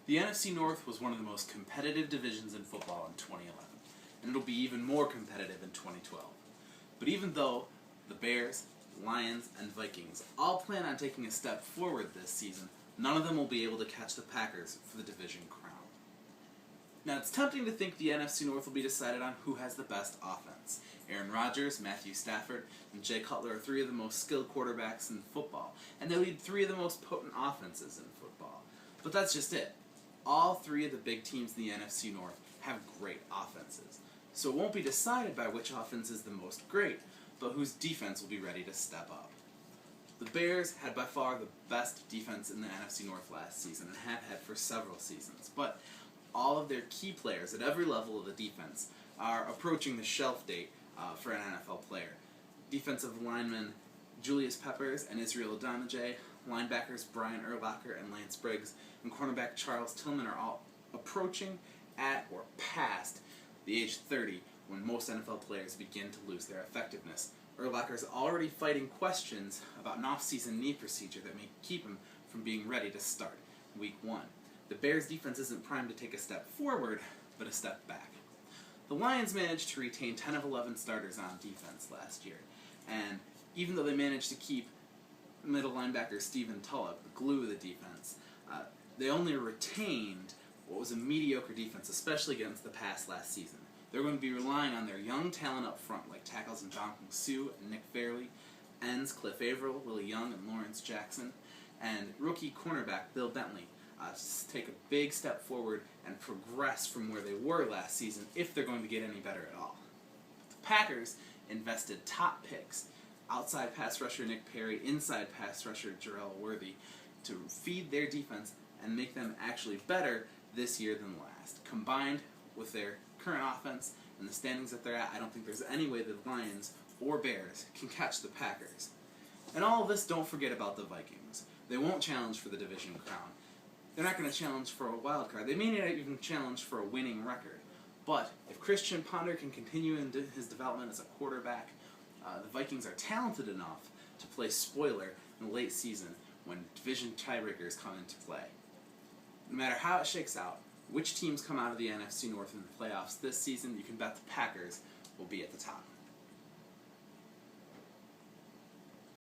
The NFC North was one of the most competitive divisions in football in 2011, and it'll be even more competitive in 2012. But even though the Bears, Lions, and Vikings all plan on taking a step forward this season, none of them will be able to catch the Packers for the division crown. Now, it's tempting to think the NFC North will be decided on who has the best offense. Aaron Rodgers, Matthew Stafford, and Jay Cutler are three of the most skilled quarterbacks in football, and they lead three of the most potent offenses in football. But that's just it. All three of the big teams in the NFC North have great offenses. So it won't be decided by which offense is the most great, but whose defense will be ready to step up. The Bears had by far the best defense in the NFC North last season, and have had for several seasons, but all of their key players at every level of the defense are approaching the shelf date for an NFL player. Defensive linemen Julius Peppers and Israel Adonijah, linebackers Brian Urlacher and Lance Briggs, and cornerback Charles Tillman are all approaching at or past the age 30 when most NFL players begin to lose their effectiveness. Urlacher is already fighting questions about an off-season knee procedure that may keep him from being ready to start Week 1. The Bears' defense isn't primed to take a step forward, but a step back. The Lions managed to retain 10 of 11 starters on defense last year, and even though they managed to keep middle linebacker Stephen Tulloch, the glue of the defense, they only retained what was a mediocre defense, especially against the pass last season. They're going to be relying on their young talent up front, like tackles Ndamukong Suh and Nick Fairley, ends Cliff Averill, Willie Young, and Lawrence Jackson, and rookie cornerback Bill Bentley to take a big step forward and progress from where they were last season if they're going to get any better at all. The Packers invested top picks, outside pass rusher Nick Perry, inside pass rusher Jarrell Worthy, to feed their defense and make them actually better this year than last. Combined with their current offense and the standings that they're at, I don't think there's any way the Lions or Bears can catch the Packers. And all of this, don't forget about the Vikings. They won't challenge for the division crown. They're not going to challenge for a wild card. They may not even challenge for a winning record. But if Christian Ponder can continue in his development as a quarterback, the Vikings are talented enough to play spoiler in the late season when division tiebreakers come into play. No matter how it shakes out, which teams come out of the NFC North in the playoffs this season, you can bet the Packers will be at the top.